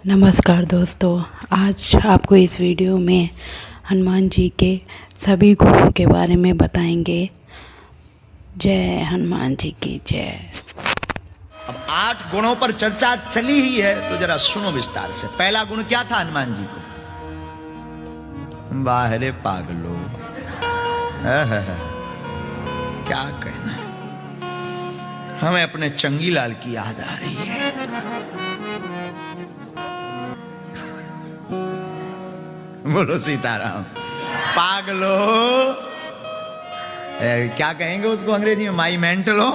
नमस्कार दोस्तों, आज आपको इस वीडियो में हनुमान जी के सभी गुणों के बारे में बताएंगे। जय हनुमान जी की जय। अब 8 गुणों पर चर्चा चली ही है तो जरा सुनो विस्तार से। पहला गुण क्या था हनुमान जी को? बाहरे पागलो, क्या कहना, हमें अपने चंगीलाल की याद आ रही है। बोलो सीताराम। पागलो, क्या कहेंगे उसको अंग्रेजी में? माई मेंटलो,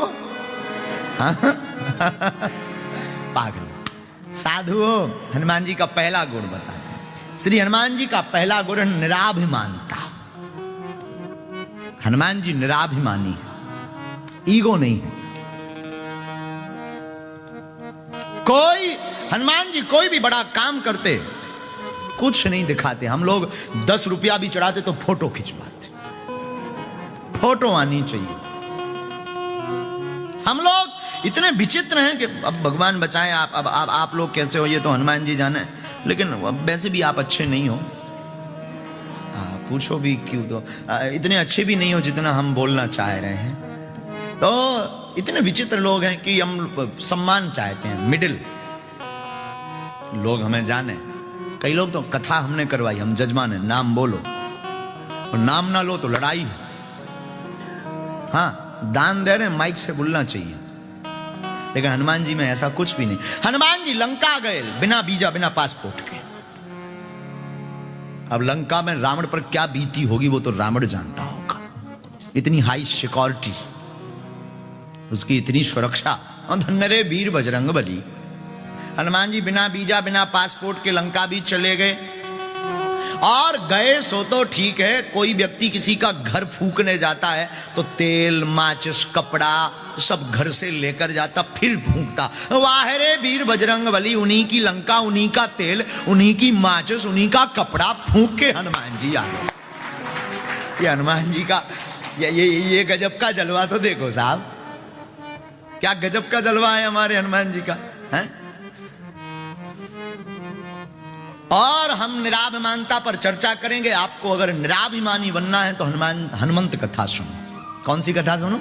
पागल। साधुओं, हनुमान जी का पहला गुण बताते हैं। श्री हनुमान जी का पहला गुण निराभिमानता। हनुमान जी निराभिमानी है, ईगो नहीं है। हनुमान जी कोई भी बड़ा काम करते कुछ नहीं दिखाते। हम लोग 10 रुपया भी चढ़ाते तो फोटो खिंचवाते, फोटो आनी चाहिए। हम लोग इतने विचित्र हैं कि अब भगवान बचाए, आप लोग कैसे हो ये तो हनुमान जी जाने, लेकिन वैसे भी आप अच्छे नहीं हो। पूछो भी क्यों, तो इतने अच्छे भी नहीं हो जितना हम बोलना चाह रहे हैं। तो इतने विचित्र लोग हैं कि हम सम्मान चाहते हैं, मिडिल लोग हमें जाने। कई लोग तो कथा हमने करवाई, हम जजमान है, नाम बोलो, और नाम ना लो तो लड़ाई है। हाँ, दान दे रहे, माइक से बोलना चाहिए, लेकिन हनुमान जी में ऐसा कुछ भी नहीं। हनुमान जी लंका गए बिना वीजा, बिना पासपोर्ट के। अब लंका में रावण पर क्या बीती होगी वो तो रावण जानता होगा। इतनी हाई सिक्योरिटी, उसकी इतनी सुरक्षा, और धन्य रे वीर बजरंग बली। हनुमान जी बिना वीजा, बिना पासपोर्ट के लंका भी चले गए। और गए सो तो ठीक है, कोई व्यक्ति किसी का घर फूकने जाता है तो तेल, माचिस, कपड़ा सब घर से लेकर जाता, फिर फूंकता। वाह रे वीर बजरंग बली, उन्हीं की लंका, उन्हीं का तेल, उन्हीं की माचिस, उन्हीं का कपड़ा फूंक के हनुमान जी आ गए। ये हनुमान जी का ये गजब का जलवा तो देखो साहब, क्या गजब का जलवा है हमारे हनुमान जी का है? और हम निराभिमानता पर चर्चा करेंगे। आपको अगर निराभिमानी बनना है तो हनुमंत कथा सुनो। कौन सी कथा सुनो?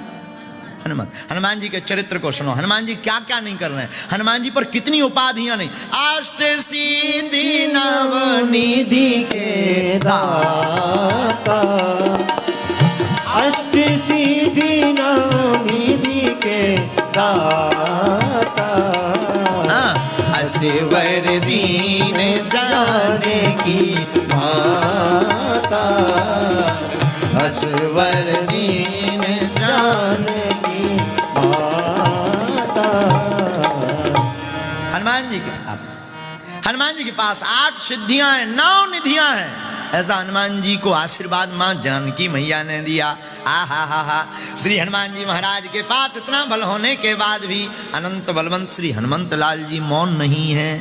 हनुमान जी के चरित्र को सुनो। हनुमान जी क्या क्या नहीं कर रहे हैं, हनुमान जी पर कितनी उपाधियां नहीं। अष्ट सिद्धि नवनिधि के दाता, अष्ट सिद्धि नवनिधि के दाता, असवर दीन जाने की माता, असवर दीन जाने की माता। हनुमान जी के पास 8 सिद्धियां हैं, 9 निधियां हैं। ऐसा हनुमान जी को आशीर्वाद मां जानकी मैया ने दिया। हा। श्री हनुमान जी महाराज के पास इतना बल होने के बाद भी अनंत बलवंत श्री हनुमंत लाल जी मौन नहीं है।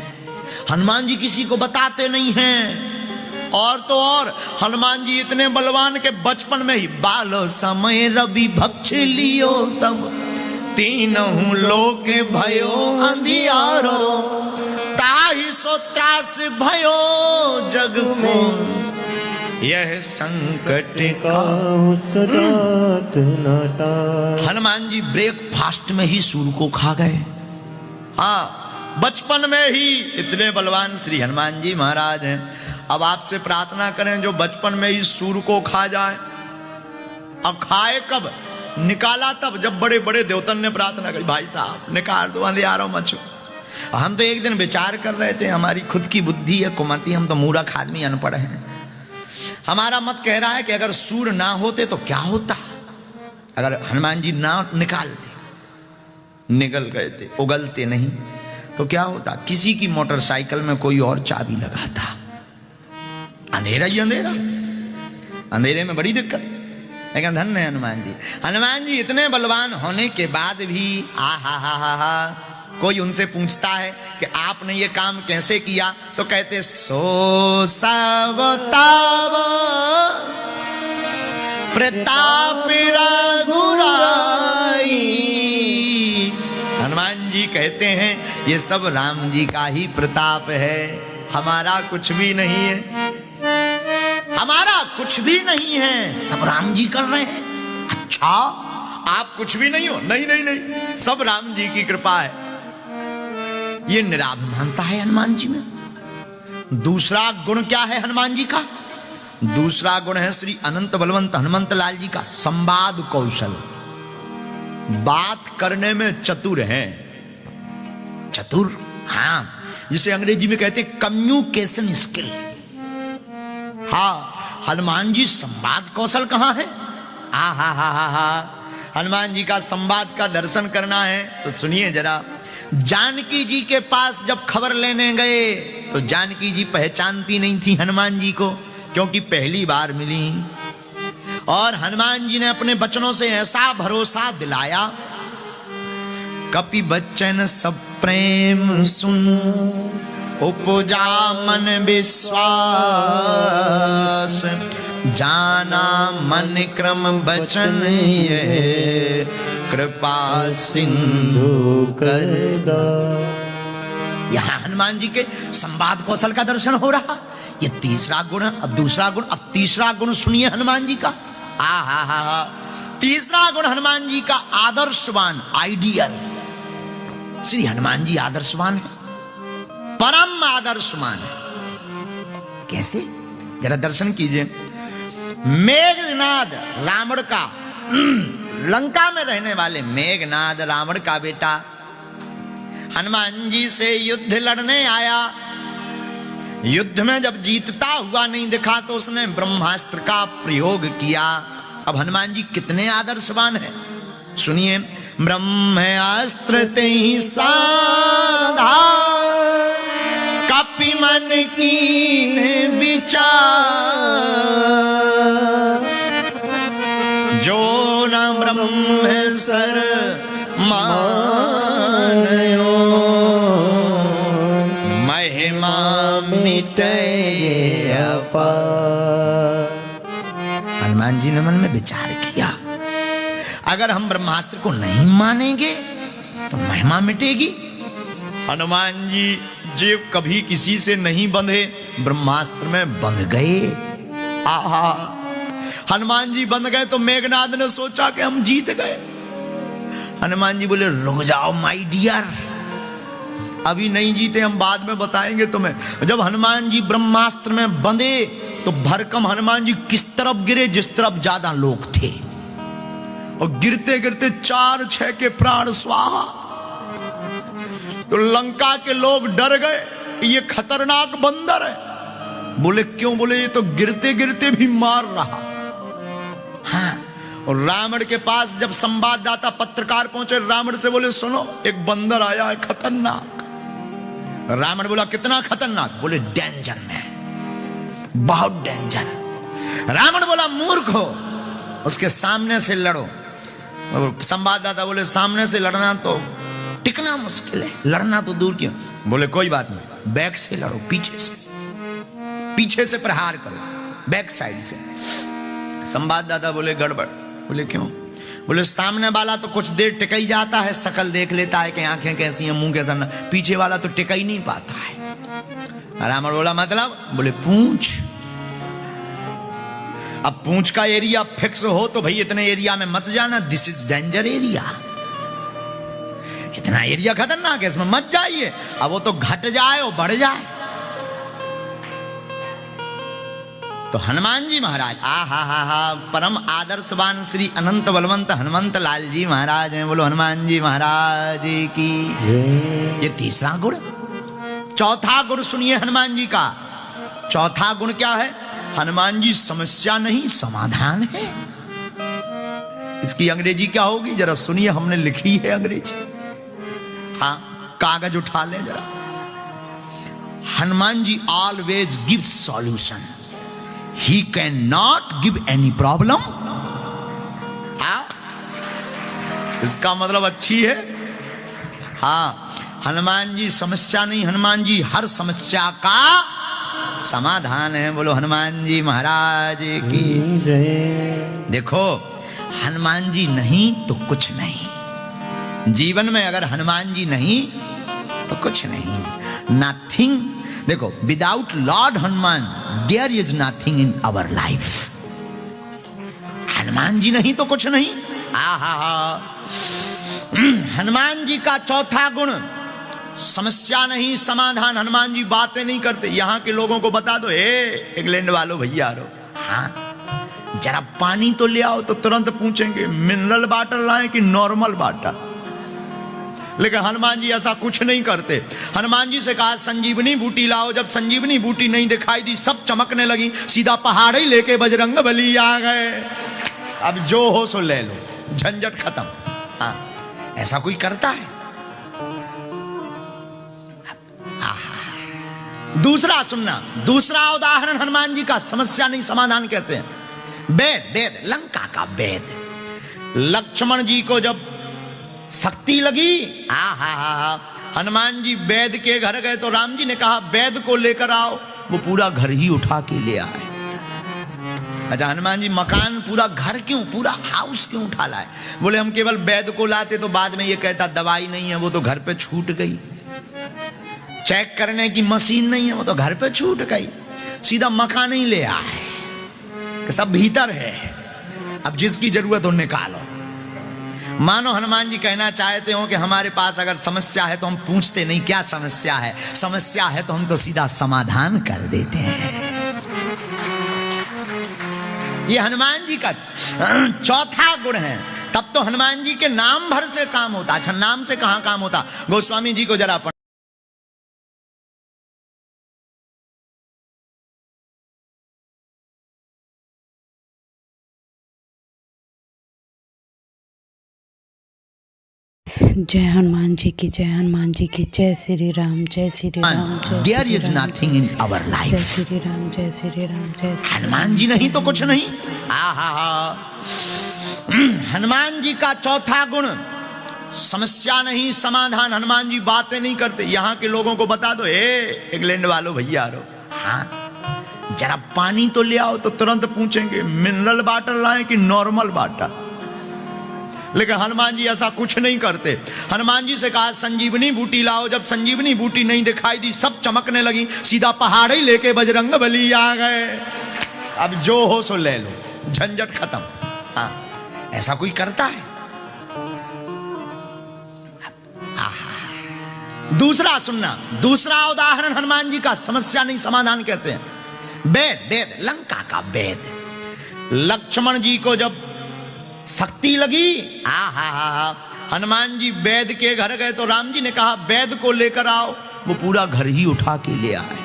हनुमान जी किसी को बताते नहीं हैं। और तो और हनुमान जी इतने बलवान के बचपन में ही बालो समय रवि भक्ष लियो तब, तीनों लोक भयो अंधियारो, ताहि सो त्रास भयो जग को, यह संकट का हनुमान जी ब्रेकफास्ट में ही सूर को खा गए। हाँ, बचपन में ही इतने बलवान श्री हनुमान जी महाराज हैं। अब आपसे प्रार्थना करें जो बचपन में ही सूर को खा जाए। अब खाए कब? निकाला तब जब बड़े बड़े देवतन ने प्रार्थना करी, भाई साहब निकाल दो, अंधियारों मचो। हम तो एक दिन विचार कर रहे थे, हमारी खुद की बुद्धि है कुमती, हम तो मूर्ख आदमी अनपढ़ हैं। हमारा मत कह रहा है कि अगर सूर ना होते तो क्या होता। अगर हनुमान जी ना निकालते, निकल गए थे, उगलते नहीं, तो क्या होता? किसी की मोटरसाइकिल में कोई और चाबी लगाता, अंधेरा ही अंधेरा, अंधेरे में बड़ी दिक्कत। लेकिन धन्य है हनुमान जी। हनुमान जी इतने बलवान होने के बाद भी हा कोई उनसे पूछता है कि आपने ये काम कैसे किया, तो कहते सो सब ताव प्रताप रघुराई। हनुमान जी कहते हैं ये सब राम जी का ही प्रताप है, हमारा कुछ भी नहीं है, हमारा कुछ भी नहीं है, सब राम जी कर रहे हैं। अच्छा, आप कुछ भी नहीं हो? नहीं नहीं नहीं, सब राम जी की कृपा है। ये निराभिमानता है हनुमान जी में। दूसरा गुण क्या है हनुमान जी का? दूसरा गुण है श्री अनंत बलवंत हनुमंत लाल जी का संवाद कौशल। बात करने में चतुर हैं, चतुर, हाँ, जिसे अंग्रेजी में कहते हैं कम्युनिकेशन स्किल। हाँ, हनुमान जी संवाद कौशल कहां है? हा हा हा हा हा, हनुमान जी का संवाद का दर्शन करना है तो सुनिए जरा। जानकी जी के पास जब खबर लेने गए तो जानकी जी पहचानती नहीं थी हनुमान जी को, क्योंकि पहली बार मिली। और हनुमान जी ने अपने वचनों से ऐसा भरोसा दिलाया, कपि बच्चन सब प्रेम सुन, उपजा मन विश्वास, जाना मन क्रम बचन ये, कृपा सिंधु कर दो। यहां हनुमान जी के संवाद कौशल का दर्शन हो रहा। ये तीसरा गुण। अब दूसरा गुण, अब तीसरा गुण सुनिए हनुमान जी का। हा हा हा, तीसरा गुण हनुमान जी का आदर्शवान, आइडियल। श्री हनुमान जी आदर्शवान है, परम आदर्शवान है। कैसे? जरा दर्शन कीजिए। मेघनाद रावण का, लंका में रहने वाले मेघनाद रावण का बेटा हनुमान जी से युद्ध लड़ने आया। युद्ध में जब जीतता हुआ नहीं दिखा तो उसने ब्रह्मास्त्र का प्रयोग किया। अब हनुमान जी कितने आदर्शवान हैं, सुनिए। ब्रह्मास्त्र ते ही साधा, कपि मन कीन विचार, जो न ब्रह्म सर मानयो, महिमा मिटे अपार। हनुमान जी ने मन में विचार किया, अगर हम ब्रह्मास्त्र को नहीं मानेंगे तो महिमा मिटेगी। हनुमान जी जो कभी किसी से नहीं बंधे, ब्रह्मास्त्र में बंध गए। आहा, हनुमान जी बंध गए तो मेघनाद ने सोचा कि हम जीत गए। हनुमान जी बोले, रुक जाओ माय डियर, अभी नहीं जीते, हम बाद में बताएंगे तुम्हें। जब हनुमान जी ब्रह्मास्त्र में बंधे तो भरकम हनुमान जी किस तरफ गिरे? जिस तरफ ज्यादा लोग थे, और गिरते गिरते 4-6 के प्राण स्वाहा। तो लंका के लोग डर गए कि ये खतरनाक बंदर है। बोले क्यों? बोले ये तो गिरते गिरते भी मार रहा। हाँ, और रावण के पास जब संवाददाता पत्रकार पहुंचे, रावण से बोले सुनो, एक बंदर आया है खतरनाक। रावण बोला कितना खतरनाक? बोले डेंजर में, बहुत डेंजर। रावण बोला मूर्ख हो, उसके सामने से लड़ो। संवाददाता बोले सामने से लड़ना तो टिकना मुश्किल है, लड़ना तो दूर क्यों। बोले कोई बात नहीं, बैक से लड़ो, पीछे से प्रहार करो, बैक साइड से। संवाददाता बोले गड़बड़। बोले क्यों? बोले सामने वाला तो कुछ देर टिक ही जाता है, शकल देख लेता है कि आंखें कैसी हैं, मुंह कैसा, ना पीछे वाला तो टिक ही नहीं पाता है। रावण बोला मतलब? बोले पूंछ। अब पूंछ का एरिया फिक्स हो तो भाई इतने एरिया में मत जाना, दिस इज डेंजर एरिया, इतना एरिया खतरनाक है, इसमें मत जाइए। अब वो तो घट जाए और बढ़ जाए। तो हनुमान जी महाराज, हा, परम आदर्शवान श्री अनंत बलवंत हनुमंत लाल जी महाराज हैं। बोलो हनुमान जी महाराज की। ये तीसरा गुण। चौथा गुण सुनिए हनुमान जी का। चौथा गुण क्या है? हनुमान जी समस्या नहीं समाधान है। इसकी अंग्रेजी क्या होगी जरा सुनिए, हमने लिखी है अंग्रेजी। हाँ, कागज उठा ले जरा। Hanuman ji always give solution, he can not give any problem. इसका मतलब अच्छी है। हाँ, हनुमान जी समस्या नहीं, हनुमान जी हर समस्या का समाधान है। बोलो हनुमान जी महाराज की जय। देखो, हनुमान जी नहीं तो कुछ नहीं। जीवन में अगर हनुमान जी नहीं तो कुछ नहीं, नथिंग। देखो, without lord Hanuman there is nothing in our life. Hanuman ji नहीं तो कुछ नहीं। हनुमान जी का चौथा गुण, समस्या नहीं समाधान। हनुमान जी बातें नहीं करते। यहां के लोगों को बता दो, इंग्लैंड वालों भैया रो, हाँ जरा पानी तो ले आओ, तो तुरंत पूछेंगे मिनरल वाटर लाएं कि नॉर्मल वाटर। लेकिन हनुमान जी ऐसा कुछ नहीं करते। हनुमान जी से कहा संजीवनी बूटी लाओ, जब संजीवनी बूटी नहीं दिखाई दी, सब चमकने लगी, सीधा पहाड़ ही लेके बजरंग बली आ गए। अब जो हो सो ले लो, झंझट खत्म। हाँ, ऐसा कोई करता है? दूसरा सुनना, दूसरा उदाहरण हनुमान जी का, समस्या नहीं समाधान कैसे है। वेद, लंका का वेद। लक्ष्मण जी को जब शक्ति लगी, हनुमान जी वैद के घर गए तो राम जी ने कहा वैद को लेकर आओ। वो पूरा घर ही उठा के ले आए। अच्छा, हनुमान जी मकान, पूरा घर क्यों, पूरा हाउस क्यों उठा लाए? बोले हम केवल वैद को लाते तो बाद में ये कहता दवाई नहीं है, वो तो घर पे छूट गई। चेक करने की मशीन नहीं है, वो तो घर पे छूट गई। सीधा मकान ही ले आए कि सब भीतर है, अब जिसकी जरूरत हो निकालो। मानो हनुमान जी कहना चाहते हो कि हमारे पास अगर समस्या है तो हम पूछते नहीं क्या समस्या है, समस्या है तो हम तो सीधा समाधान कर देते हैं। ये हनुमान जी का चौथा गुण है। तब तो हनुमान जी के नाम भर से काम होता। अच्छा, नाम से कहां काम होता? गोस्वामी जी को जरा जय हनुमान जी की, जय हनुमान जी की, जय श्री राम, जय Shri Ram, there is nothing in our life. जय श्री राम, जय श्री राम, जय श्री। हनुमान जी नहीं तो कुछ नहीं। हनुमान जी का चौथा गुण, समस्या नहीं समाधान। हनुमान जी बातें नहीं करते। यहां के लोगों को बता दो, इंग्लैंड वालों भैया रो, हाँ जरा पानी तो ले आओ, तो तुरंत पूछेंगे मिनरल वाटर लाएं कि नॉर्मल वाटर। लेकिन हनुमान जी ऐसा कुछ नहीं करते। हनुमान जी से कहा संजीवनी बूटी लाओ, जब संजीवनी बूटी नहीं दिखाई दी, सब चमकने लगी, सीधा पहाड़ ही लेके बजरंग बली आ गए। अब जो हो सो ले लो, झंझट खत्म। हाँ, ऐसा कोई करता है? दूसरा सुनना, दूसरा उदाहरण हनुमान जी का, समस्या नहीं समाधान कैसे है। वेद, लंका का वेद। लक्ष्मण जी को जब शक्ति लगी, हनुमान जी वैद के घर गए तो राम जी ने कहा वैद को लेकर आओ। वो पूरा घर ही उठा के ले आए।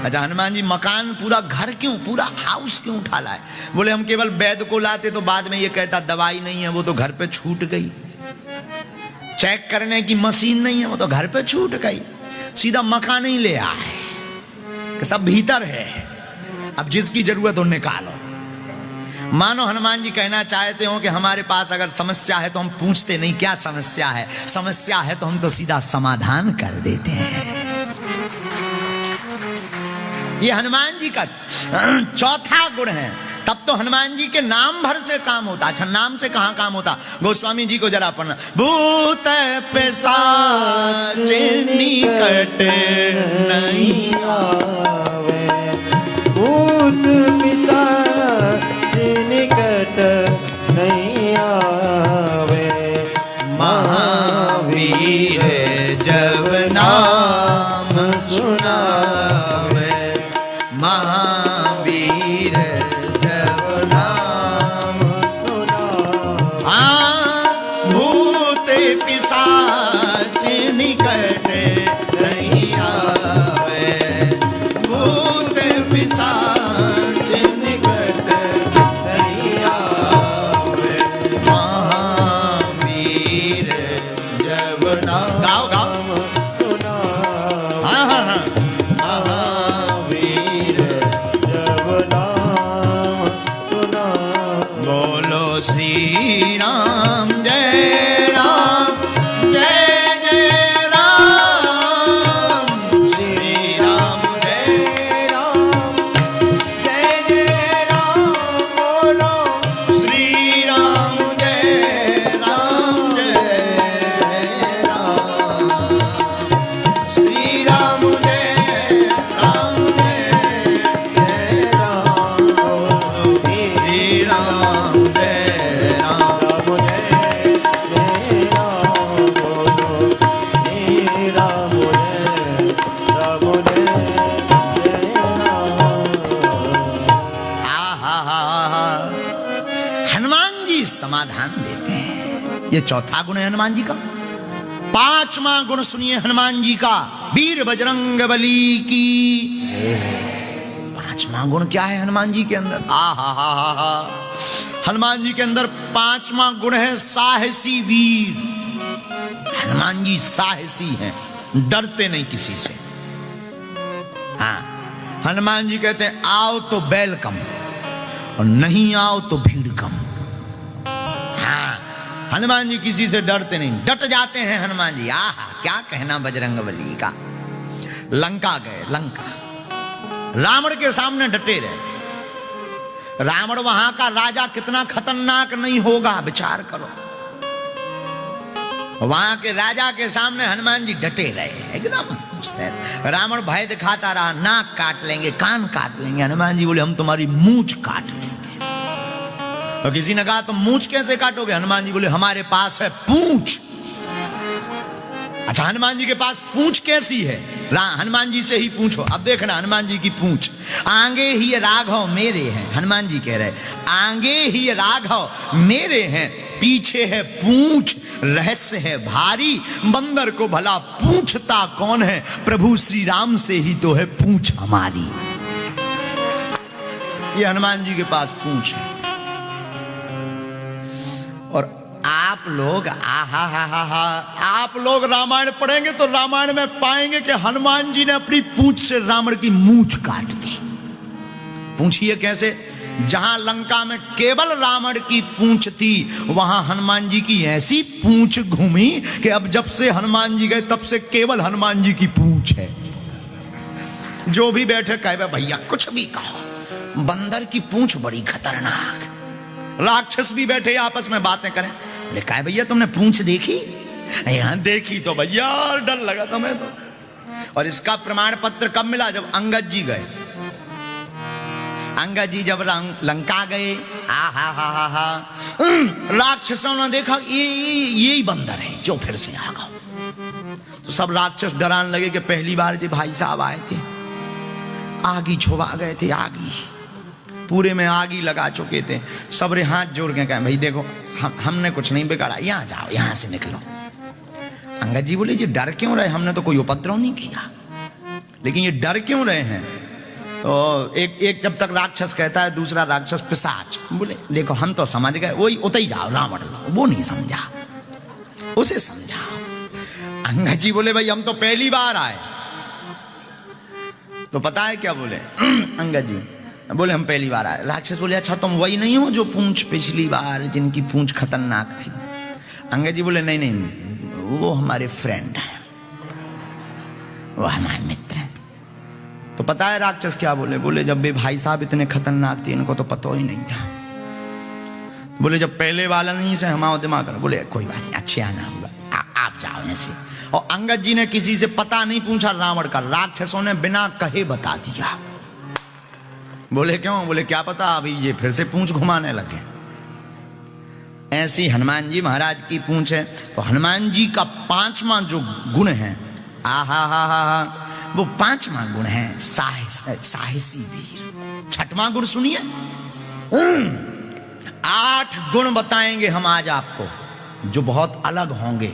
अच्छा, हनुमान जी मकान, पूरा घर क्यों, पूरा हाउस क्यों उठा लाए? बोले हम केवल वैद को लाते तो बाद में ये कहता दवाई नहीं है, वो तो घर पे छूट गई। चेक करने की मशीन नहीं है, वो तो घर पे छूट गई। सीधा मकान ही ले आए कि सब भीतर है, अब जिसकी जरूरत हो निकालो। मानो हनुमान जी कहना चाहते हो कि हमारे पास अगर समस्या है तो हम पूछते नहीं क्या समस्या है, समस्या है तो हम तो सीधा समाधान कर देते हैं। ये हनुमान जी का चौथा गुण है। तब तो हनुमान जी के नाम भर से काम होता। अच्छा, नाम से कहां काम होता? गोस्वामी जी को जरा पढ़ना। भूत पिशाच निकट नहीं आवे, भूत पिशाच निकट नहीं आवे। महावीर जब नाम सुनावे, महावीर जब नाम सुनावे। भूत पिशाच निकट नहीं आवे, भूत पिशाच निकट नहीं आवे। महावीर जब नाम सुनावे, महावीर समाधान देते हैं। ये चौथा गुण है हनुमान जी का। पांचवा गुण सुनिए हनुमान जी का, वीर बजरंग बली की। पांचवा गुण क्या है हनुमान जी के अंदर? हा हनुमान जी के अंदर पांचवा गुण है साहसी वीर। हनुमान जी साहसी हैं, डरते नहीं किसी से। हाँ, हनुमान जी कहते हैं आओ तो वेलकम और नहीं आओ तो भीड़ कम। हाँ, हनुमान जी किसी से डरते नहीं, डट जाते हैं हनुमान जी। आहा, क्या कहना बजरंग बली का। लंका गए, लंका रावण के सामने डटे रहे। रावण वहां का राजा कितना खतरनाक नहीं होगा, विचार करो। वहां के राजा के सामने हनुमान जी डटे रहे एकदम। रावण भय दिखाता रहा, नाक काट लेंगे, कान काट लेंगे। हनुमान जी बोले हम तुम्हारी मूंछ काट लेंगे। तो किसी ने कहा तुम मूंछ कैसे काटोगे? हनुमान जी बोले हमारे पास है पूंछ। अच्छा, हनुमान जी के पास पूंछ कैसी है? हनुमान जी से ही पूछो। अब देखना हनुमान जी की पूंछ। आगे ही राघव मेरे हैं, हनुमान जी कह रहे आगे ही राघव मेरे हैं, पीछे है पूंछ, रहस्य है भारी। बंदर को भला पूछता कौन है, प्रभु श्री राम से ही तो है पूंछ हमारी। ये हनुमान जी के पास पूंछ है। और आप लोग आप लोग रामायण पढ़ेंगे तो रामायण में पाएंगे कि हनुमान जी ने अपनी पूंछ से रावण की मूंछ काट दी। पूछिए कैसे? जहां लंका में केवल रावण की पूंछ थी, वहां हनुमान जी की ऐसी पूंछ घूमी कि अब जब से हनुमान जी गए तब से केवल हनुमान जी की पूंछ है। जो भी बैठे कहे भैया कुछ भी कहो, बंदर की पूंछ बड़ी खतरनाक। राक्षस भी बैठे आपस में बातें करें, कहा भैया तुमने पूंछ देखी? यहां देखी तो भैया डर लगा तुम्हें तो। और इसका प्रमाण पत्र कब मिला? जब अंगद जी गए। अंगद जी जब लंका गए, राक्षसों ने देखा यही बंदर है जो फिर से आ गया। तो सब राक्षस डराने लगे कि पहली बार जो भाई साहब आए थे आगी छुपा गए थे, आगी पूरे में आगी लगा चुके थे। सबरे हाथ जोड़ के कहे भाई देखो हमने कुछ नहीं बिगाड़ा, यहाँ जाओ, यहाँ से निकलो। अंगद जी बोले जी डर क्यों रहे? हमने तो कोई उपद्रव नहीं किया, लेकिन ये डर क्यों रहे हैं? तो एक जब तक राक्षस कहता है, दूसरा राक्षस पिशाच बोले देखो हम तो समझ गए, वही उतर जाओ रावण लो, वो नहीं समझा, उसे समझाओ। अंगद जी बोले भाई हम तो पहली बार आए। तो पता है क्या बोले अंगद जी? बोले हम पहली बार आए। राक्षस बोले अच्छा तुम वही नहीं हो जो पूंछ पिछली बार जिनकी पूंछ खतरनाक थी? अंगद जी बोले नहीं नहीं, वो हमारे फ्रेंड हैं, वो हमारे मित्र हैं। तो पता है राक्षस क्या बोले? बोले जब भी भाई साहब इतने खतरनाक थे इनको तो पता ही नहीं था। बोले जब पहले वाला नहीं से हमारा दिमाग कर। बोले कोई बात नहीं, अच्छे आना होगा, आप जाओ ऐसे। और अंगद जी ने किसी से पता नहीं पूछा रावण का, राक्षसों ने बिना कहे बता दिया। बोले क्यों? बोले क्या पता अभी ये फिर से पूंछ घुमाने लगे। ऐसी हनुमान जी महाराज की पूंछ है। तो हनुमान जी का पांचवा जो गुण है, वो पांचवा गुण है साहसी वीर। छठवां गुण सुनिए। 8 गुण बताएंगे हम आज आपको जो बहुत अलग होंगे,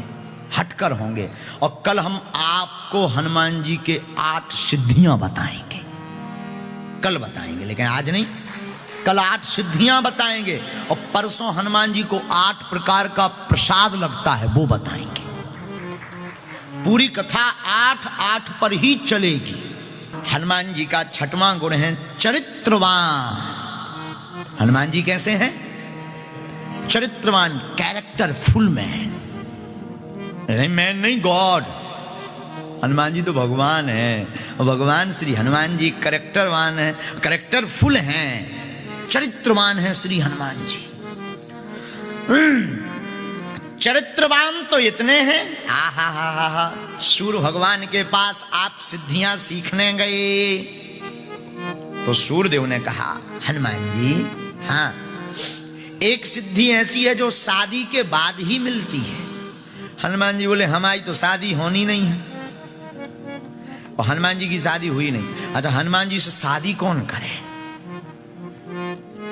हटकर होंगे। और कल हम आपको हनुमान जी के 8 सिद्धियां बताएंगे। कल बताएंगे, लेकिन आज नहीं। कल 8 सिद्धियां बताएंगे और परसों हनुमान जी को 8 प्रकार का प्रसाद लगता है, वो बताएंगे। पूरी कथा 8 पर ही चलेगी। हनुमान जी का छठवां गुण है चरित्रवान। हनुमान जी कैसे हैं? चरित्रवान, कैरेक्टरफुल मैन। मैन नहीं, गॉड। हनुमान जी तो भगवान है, और भगवान श्री हनुमान जी कैरेक्टरवान है, कैरेक्टरफुल हैं, चरित्रवान है श्री हनुमान जी। चरित्रवान तो इतने हैं, सूर्य भगवान के पास आप सिद्धियां सीखने गए तो सूर्यदेव ने कहा हनुमान जी हाँ, एक सिद्धि ऐसी है जो शादी के बाद ही मिलती है। हनुमान जी बोले हमारी तो शादी होनी नहीं है, और हनुमान जी की शादी हुई नहीं। अच्छा, हनुमान जी से शादी कौन करे?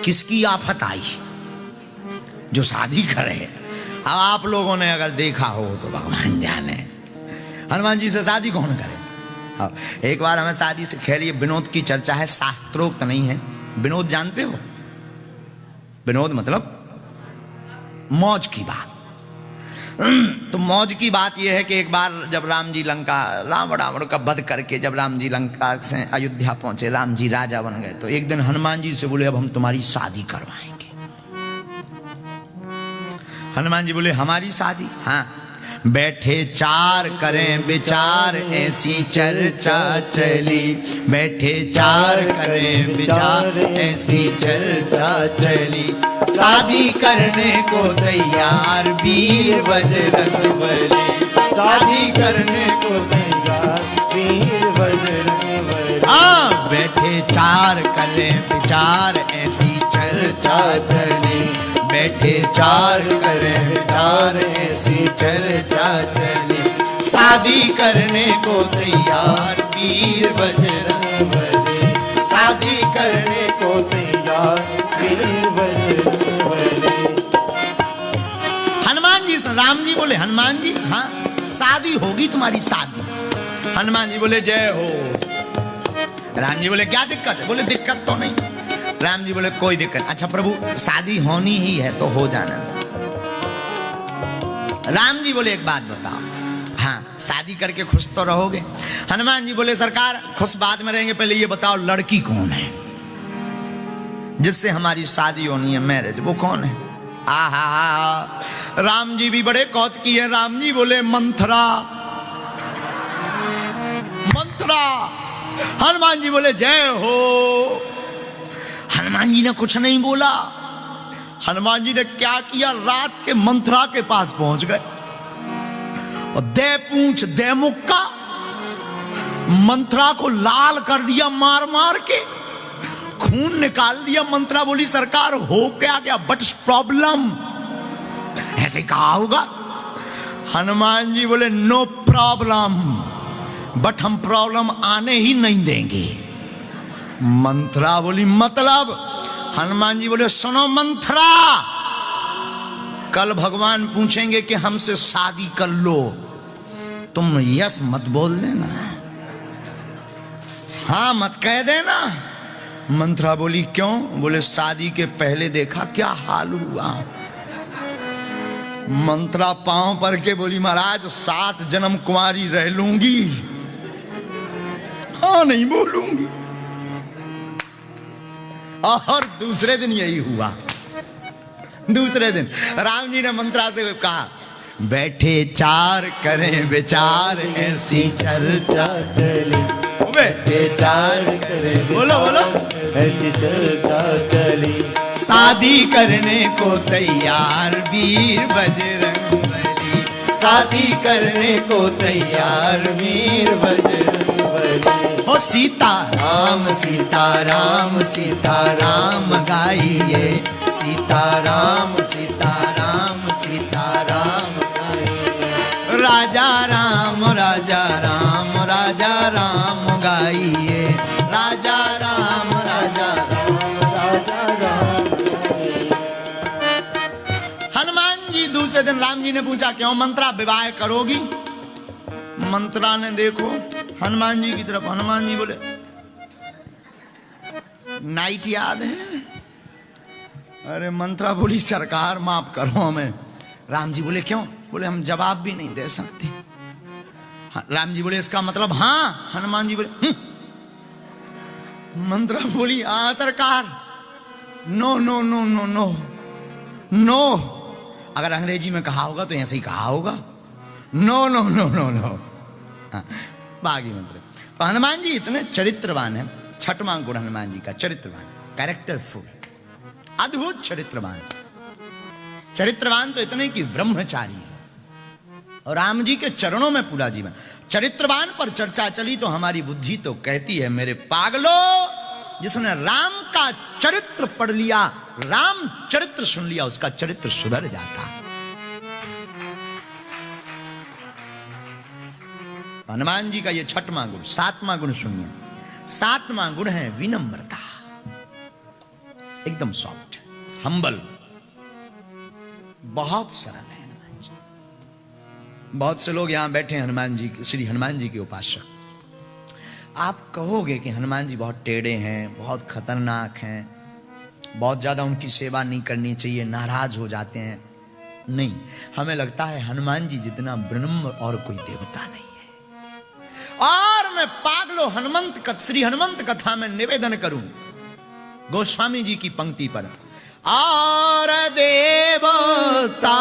किसकी आफत आई जो शादी करे। अब आप लोगों ने अगर देखा हो तो भगवान जाने, हनुमान जी से शादी कौन करे। अब एक बार हमें शादी से खैर, ये विनोद की चर्चा है, शास्त्रोक्त नहीं है। विनोद जानते हो? विनोद मतलब मौज की बात। तो मौज की बात यह है कि एक बार जब राम जी लंका, रावण का वध करके जब राम जी लंका से अयोध्या पहुंचे, राम जी राजा बन गए, तो एक दिन हनुमान जी से बोले अब हम तुम्हारी शादी करवाएंगे। हनुमान जी बोले हमारी शादी? हाँ। बैठे चार करें विचार ऐसी चर्चा चली, बैठे चार करें विचार ऐसी चर्चा चली, शादी करने को तैयार वीर बजरंगबली, शादी करने को तैयार वीर बजरंगबली। हाँ, बैठे चार करें विचार ऐसी चर्चा चली, बैठे चार करें विचार ऐसी चर्चा चली, शादी करने को तैयार वीर बजरंगबली, शादी करने को तैयार वीर बजरंगबली। हनुमान जी से राम जी बोले हनुमान जी हाँ शादी होगी तुम्हारी शादी। हनुमान जी बोले जय हो। राम जी बोले क्या दिक्कत है? बोले दिक्कत तो नहीं। राम जी बोले कोई दिक्कत। अच्छा प्रभु शादी होनी ही है तो हो जाना। राम जी बोले एक बात बताओ, हाँ शादी करके खुश तो रहोगे? हनुमान जी बोले सरकार खुश बाद में रहेंगे, पहले ये बताओ लड़की कौन है जिससे हमारी शादी होनी है, मैरिज, वो कौन है? आहा, राम जी भी बड़े कौतुकी है। राम जी बोले मंथरा। मंथरा। हनुमान जी बोले जय हो। हनुमान जी ने कुछ नहीं बोला। हनुमान जी ने क्या किया, रात के मंथरा के पास पहुंच गए और दे पूंछ दे मुक्का मंथरा को लाल कर दिया, मार मार के खून निकाल दिया। मंथरा बोली सरकार हो क्या गया, व्हाट्स प्रॉब्लम, ऐसे कहा होगा। हनुमान जी बोले नो प्रॉब्लम, बट हम प्रॉब्लम आने ही नहीं देंगे। मंथरा बोली मतलब? हनुमान जी बोले सुनो मंथरा, कल भगवान पूछेंगे कि हमसे शादी कर लो, तुम यस मत बोल देना, हाँ मत कह देना। मंथरा बोली क्यों? बोले शादी के पहले देखा क्या हाल हुआ। मंथरा पांव पर के बोली महाराज 7 जन्म कुंवारी रह लूंगी, हाँ नहीं बोलूंगी। और दूसरे दिन यही हुआ। दूसरे दिन राम जी ने मंत्रा से कहा बैठे चार करें विचार ऐसी चर्चा चली, बैठे चार करें बोलो बोलो ऐसी चर्चा चली, शादी करने को तैयार वीर बजरंगबली, शादी करने को तैयार वीर बजरंगबली। ओ सीता राम सीता राम सीता राम गाइए, सीता राम सीता राम सीता राम गाइए, राजा राम राजा राम राजा राम गाइए, राजा राम राजा राम राजा राम गाइए। हनुमान जी दूसरे दिन राम जी ने पूछा क्यों मंत्रा विवाह करोगी? मंत्रा ने देखो हनुमान जी की तरफ। हनुमान जी बोले नाइट याद है? अरे मंत्रा बोली सरकार माफ करो हमें। राम जी बोले क्यों? बोले हम जवाब भी नहीं दे सकते। राम जी बोले इसका मतलब हाँ? हनुमान जी बोले मंत्रा बोली हाँ सरकार, no no no no no no. अगर अंग्रेजी में कहा होगा तो ऐसे ही कहा होगा, no no no no no. बागी मंत्र। तो हनुमान जी इतने चरित्रवान है। छठवां गुण हनुमान जी का चरित्रवान, कैरेक्टरफुल, अद्भुत चरित्रवान। चरित्रवान तो इतने कि ब्रह्मचारी और राम जी के चरणों में पूरा जीवन। चरित्रवान पर चर्चा चली तो हमारी बुद्धि तो कहती है मेरे पागलो, जिसने राम का चरित्र पढ़ लिया, राम चरित्र सुन लिया, उसका चरित्र सुधर जाता। हनुमान जी का ये छठवां गुण। सातवां गुण सुनिए। सातवां गुण है विनम्रता, एकदम सॉफ्ट, हम्बल। बहुत सरल है हनुमान जी। बहुत से लोग यहां बैठे हैं हनुमान जी, श्री हनुमान जी के उपासक। आप कहोगे कि हनुमान जी बहुत टेढ़े हैं, बहुत खतरनाक हैं, बहुत ज्यादा उनकी सेवा नहीं करनी चाहिए, नाराज हो जाते हैं। नहीं, हमें लगता है हनुमान जी जितना ब्रह्म और कोई देवता नहीं है। और मैं पागलो श्री हनुमंत कथा में निवेदन करूं गोस्वामी जी की पंक्ति पर, और देवता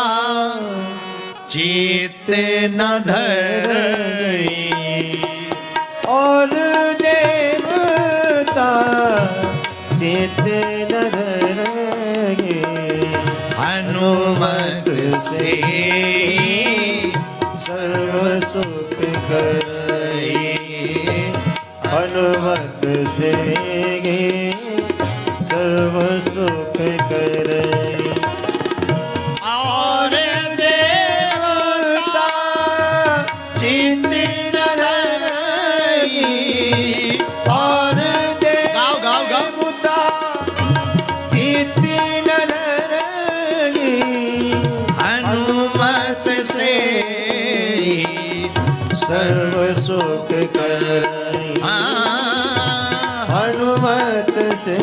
चित्त न धरई, और देवता चित्त न धरई, हनुमत से सर्व सुख करई, हनुमत से सर्व सुख करई। और देवता चित्त न धरई, और गाओ गाओ गाओ, देवता चित्त न धरई, हनुमत से सर्व सुख करई, हनुमत से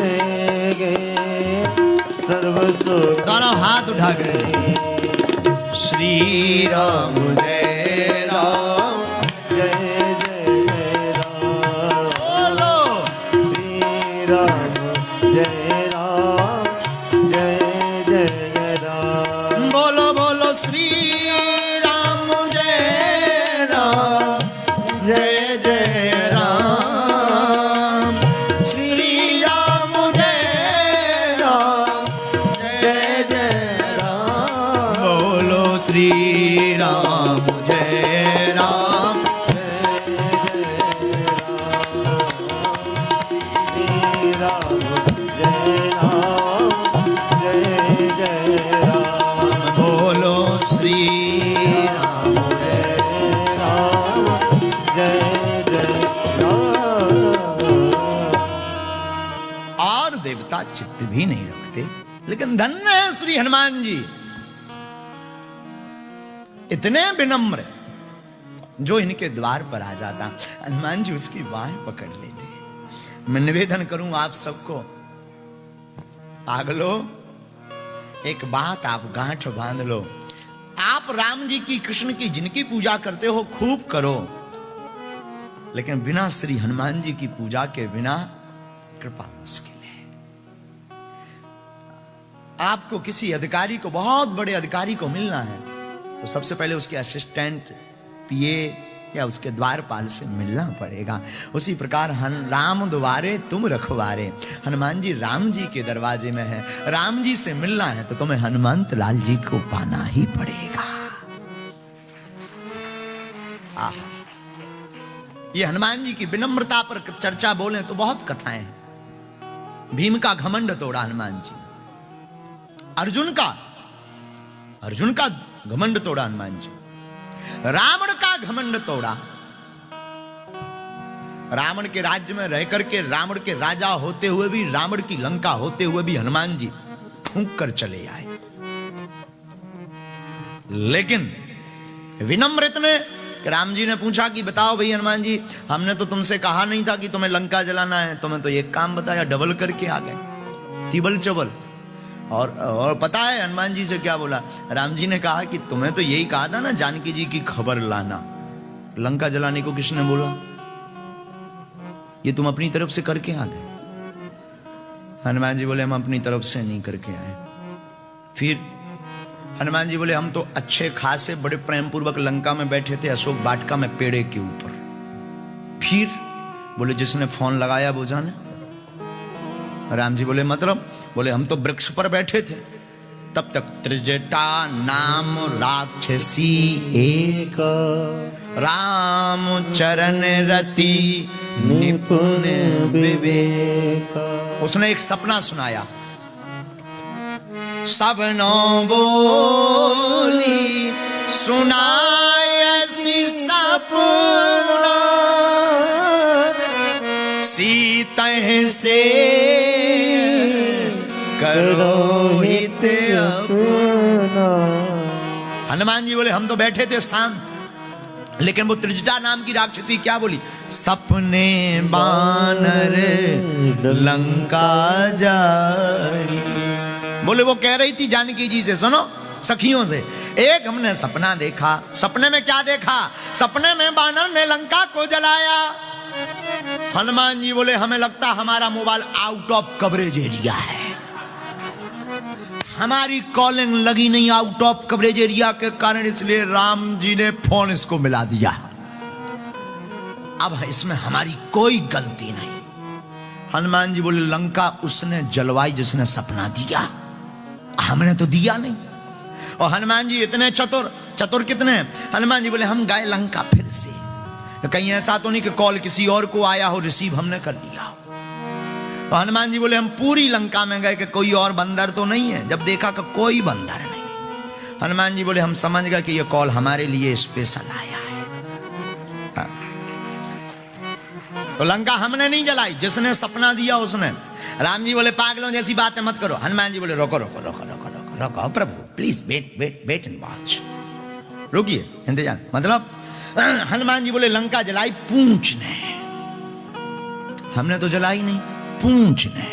सर्व सुख। दोनों हाथ उठा गए। श्री राम जय राम, जय जय राम, बोलो श्री राम जय राम, जय जय राम, बोलो बोलो श्री राम जय राम, जय जय राम, श्री राम जय राम, जय जय राम, बोलो श्री राम जय राम, श्री राम जय राम, जय जय राम, बोलो श्री राम जय राम, जय जय राम। और देवता चित्त भी नहीं रखते, लेकिन धन्य है श्री हनुमान जी, इतने विनम्र, जो इनके द्वार पर आ जाता हनुमान जी उसकी बाहें पकड़ लेते। मैं निवेदन करूं आप सबको, पागलो एक बात आप गांठ बांध लो, आप राम जी की, कृष्ण की, जिनकी पूजा करते हो खूब करो, लेकिन बिना श्री हनुमान जी की पूजा के बिना कृपा मुश्किल है। आपको किसी अधिकारी को, बहुत बड़े अधिकारी को मिलना है, तो सबसे पहले उसके असिस्टेंट, पीए या उसके द्वारपाल से मिलना पड़ेगा। उसी प्रकार राम द्वारे तुम रखवारे, हनुमान जी राम जी के दरवाजे में है, राम जी से मिलना है तो तुम्हें हनुमंत लाल जी को पाना ही पड़ेगा। आहा, ये हनुमान जी की विनम्रता पर चर्चा बोले तो बहुत कथाएं हैं। भीम का घमंड तोड़ा हनुमान जी, अर्जुन का घमंड तोड़ा हनुमान जी, रावण का घमंड तोड़ा। रावण के राज्य में रह करके, रावण के राजा होते हुए भी, रावण की लंका होते हुए भी हनुमान जी फूंक कर चले आए। लेकिन विनम्र इतने कि राम जी ने पूछा कि बताओ भाई हनुमान जी, हमने तो तुमसे कहा नहीं था कि तुम्हें लंका जलाना है, तुम्हें तो एक काम बताया, डबल करके आ गए, तिबल चबल। और पता है हनुमान जी से क्या बोला? राम जी ने कहा कि तुम्हें तो यही कहा था ना जानकी जी की खबर लाना, लंका जलाने को किसने बोला? ये तुम अपनी तरफ से करके आ गए। हनुमान जी बोले हम अपनी तरफ से नहीं करके आए। फिर हनुमान जी बोले हम तो अच्छे खासे बड़े प्रेम पूर्वक लंका में बैठे थे, अशोक वाटिका में पेड़े के ऊपर। फिर बोले जिसने फोन लगाया वो जाने। राम जी बोले मतलब? बोले हम तो वृक्ष पर बैठे थे, तब तक त्रिजटा नाम राक्षसी एक, राम चरण रति निपुण विवेक। उसने एक सपना सुनाया, सबनो बोली सुनायसी सपना, सीता से करो हित अपना। हनुमान जी बोले हम तो बैठे थे शांत, लेकिन वो त्रिजटा नाम की राक्षसी क्या बोली, सपने बानर लंका जारी। बोले वो कह रही थी जानकी जी से, सुनो सखियों से, एक हमने सपना देखा। सपने में क्या देखा? सपने में बानर ने लंका को जलाया। हनुमान जी बोले हमें लगता हमारा mobile out of coverage area है, हमारी कॉलिंग लगी नहीं आउट ऑफ कवरेज एरिया के कारण, इसलिए राम जी ने फोन इसको मिला दिया। अब इसमें हमारी कोई गलती नहीं। हनुमान जी बोले लंका उसने जलवाई जिसने सपना दिया, हमने तो दिया नहीं। और हनुमान जी इतने चतुर, चतुर कितने? हनुमान जी बोले हम गए लंका फिर से, कहीं ऐसा तो नहीं कि कॉल किसी और को आया हो, रिसीव हमने कर लिया हो। तो हनुमान जी बोले हम पूरी लंका में गए कि कोई और बंदर तो नहीं है। जब देखा कि कोई बंदर नहीं, हनुमान जी बोले हम समझ गए कि ये कॉल हमारे लिए स्पेशल आया है। हाँ। तो लंका हमने नहीं जलाई, जिसने सपना दिया उसने। राम जी बोले पागलों जैसी बातें मत करो। हनुमान जी बोले रोको रोको रोको रोको रोको रोको प्रभु, please wait wait wait and watch, रुकिए इंतजार। मतलब हनुमान जी बोले लंका जलाई पूंछ ने, हमने तो जलाई नहीं, पूंछ ने।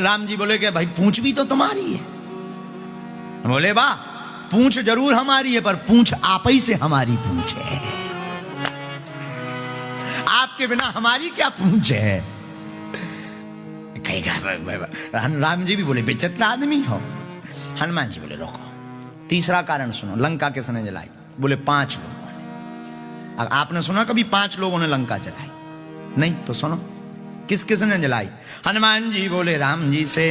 राम जी बोले कि भाई पूंछ भी तो तुम्हारी है। बोले वाह, पूंछ जरूर हमारी है, पर पूंछ आप ही से हमारी पूंछ है, आपके बिना हमारी क्या पूंछ है। राम जी भी बोले विचित्र आदमी हो। हनुमान जी बोले रोको, तीसरा कारण सुनो, लंका किसने जलाई? बोले 5 लोगों ने। आपने सुना कभी 5 लोगों ने लंका जलाई? नहीं, तो सुनो किस किसने जलाई। हनुमान जी बोले राम जी से,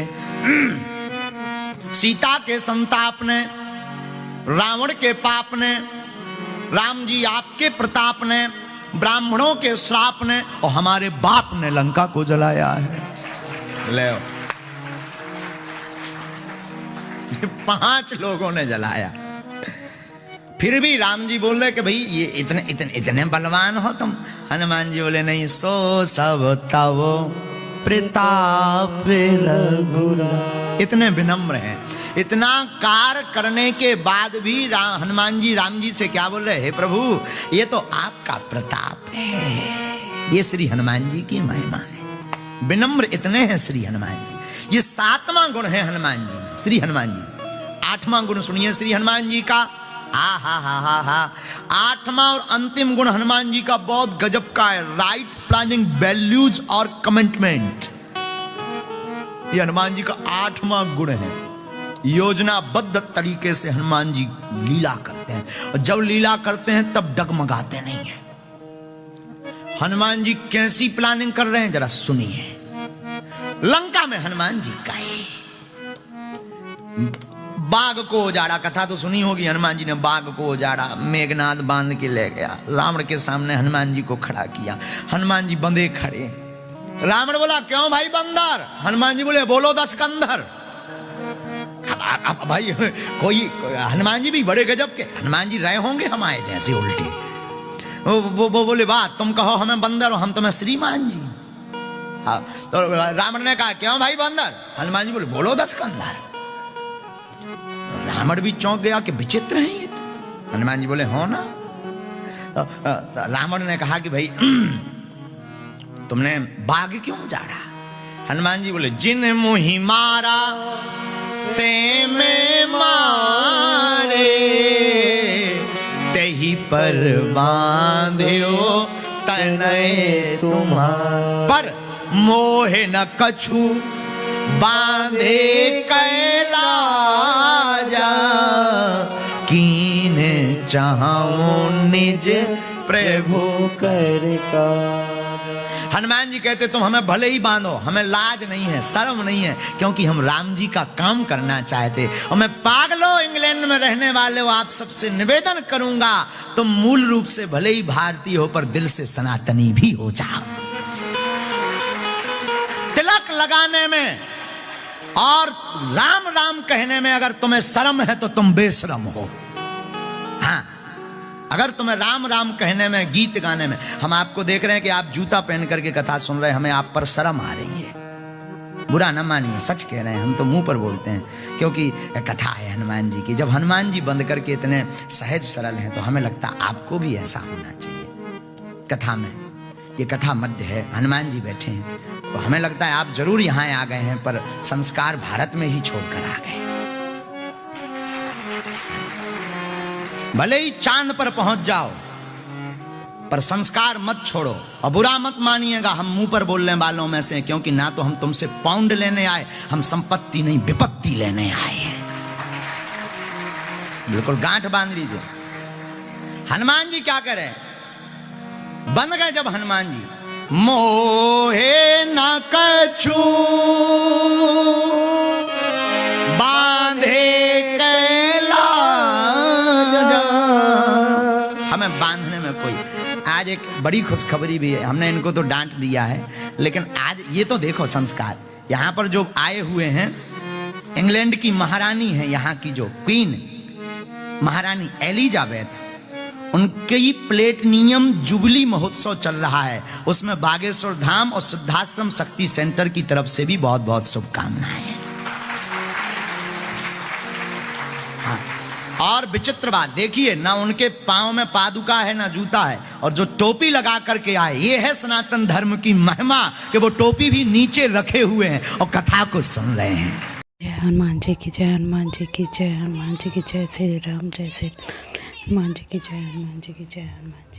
सीता के संताप ने, रावण के पाप ने, राम जी आपके प्रताप ने, ब्राह्मणों के श्राप ने, और हमारे बाप ने लंका को जलाया है। ले 5 लोगों ने जलाया। फिर भी राम जी बोल रहे कि भाई ये इतने इतने इतने बलवान हो तुम। हनुमान जी बोले नहीं, सो सब तव प्रताप रघुराई। इतने विनम्र हैं, इतना कार्य करने के बाद भी हनुमान जी राम जी से क्या बोल रहे? हे प्रभु, ये तो आपका प्रताप है, ये श्री हनुमान जी की महिमा है। विनम्र इतने हैं श्री हनुमान जी। ये 7वां गुण है हनुमान जी में, श्री हनुमान जी। 8वां गुण सुनिए श्री हनुमान जी का। हा 8वां और अंतिम गुण हनुमान जी का बहुत गजब का है, राइट प्लानिंग, वैल्यूज और कमिटमेंट। ये हनुमान जी का 8वां गुण है। योजनाबद्ध तरीके से हनुमान जी लीला करते हैं, और जब लीला करते हैं तब डगमगाते नहीं है। हनुमान जी कैसी प्लानिंग कर रहे हैं जरा सुनिए। लंका में हनुमान जी गए, बाघ को उजाड़ा, कथा तो सुनी होगी। हनुमान जी ने बाघ को उजाड़ा, मेघनाद बांध के ले गया, रावण के सामने हनुमान जी को खड़ा किया। हनुमान जी बंधे खड़े। रावण बोला क्यों भाई बंदर? हनुमान जी बोले बोलो 10 कंधर। अब भाई कोई, हनुमान जी भी बड़े गजब के, हनुमान जी रहे होंगे हमारे जैसे उल्टे। वो बोले वाह, तुम कहो हमें बंदर, हम तुम्हें श्रीमान जी। तो रावण ने कहा क्यों भाई बंदर? हनुमान जी बोले बोलो 10 कंधर। रावण भी चौंक गया कि विचित्र है ये तो। हनुमान जी बोले हो ना। रावण ने कहा कि भाई तुमने बाघ क्यों उजाड़ा? हनुमान जी बोले जिन मुहि मारा ते में मारे, तेहि पर बांध्यो तनय तुम्हार, पर मोहे न कछु बांधे कैलाजा, कीन चाहूं निज प्रभु कर का। हनुमान जी कहते तुम हमें भले ही बांधो, हमें लाज नहीं है, शर्म नहीं है, क्योंकि हम राम जी का काम करना चाहते। और मैं पागलों इंग्लैंड में रहने वाले हो, आप सबसे निवेदन करूंगा तुम मूल रूप से भले ही भारतीय हो, पर दिल से सनातनी भी हो जाओ। तिलक लगाने में और राम राम कहने में अगर तुम्हें शर्म है तो तुम बेशरम हो। हाँ, अगर तुम्हें राम राम कहने में, गीत गाने में, हम आपको देख रहे हैं कि आप जूता पहन करके कथा सुन रहे हैं, हमें आप पर शर्म आ रही है। बुरा न मानिए, सच कह रहे हैं, हम तो मुंह पर बोलते हैं, क्योंकि कथा है हनुमान जी की। जब हनुमान जी बंद करके इतने सहज सरल हैं तो हमें लगता आपको भी ऐसा होना चाहिए। कथा में ये कथा मध्य है, हनुमान जी बैठे हैं, तो हमें लगता है आप जरूर यहाँ आ गए हैं, पर संस्कार भारत में ही छोड़कर आ गए। भले ही चांद पर पहुंच जाओ, पर संस्कार मत छोड़ो। और बुरा मत मानिएगा, हम मुंह पर बोलने वालों में से, क्योंकि ना तो हम तुमसे पाउंड लेने आए, हम संपत्ति नहीं विपत्ति लेने आए हैं। बिल्कुल गांठ बांध लीजिए। हनुमान जी क्या करें, बंद गए जब हनुमान जी, मोहे न कछु बांधे कैला, हमें बांधने में कोई। आज एक बड़ी खुशखबरी भी है, हमने इनको तो डांट दिया है, लेकिन आज ये तो देखो संस्कार। यहाँ पर जो आए हुए हैं, इंग्लैंड की महारानी है, यहाँ की जो क्वीन महारानी एलिजाबेथ, उनकी प्लेटिनियम जुबली महोत्सव चल रहा है। उसमें बागेश्वर धाम और सिद्धाश्रम शक्ति सेंटर की तरफ से भी बहुत बहुत शुभकामनाएं हैं। हाँ। और विचित्र बात देखिए, ना उनके पांव में पादुका है ना जूता है, और जो टोपी लगा करके आए, ये है सनातन धर्म की महिमा कि वो टोपी भी नीचे रखे हुए हैं और कथा को सुन रहे हैं। जय हनुमान जी की जय, हनुमान जी की जय, हनुमान जी की जय, श्री राम जय श्री हनुमान जी की जय, हनुमान जी की जय, हनुमान।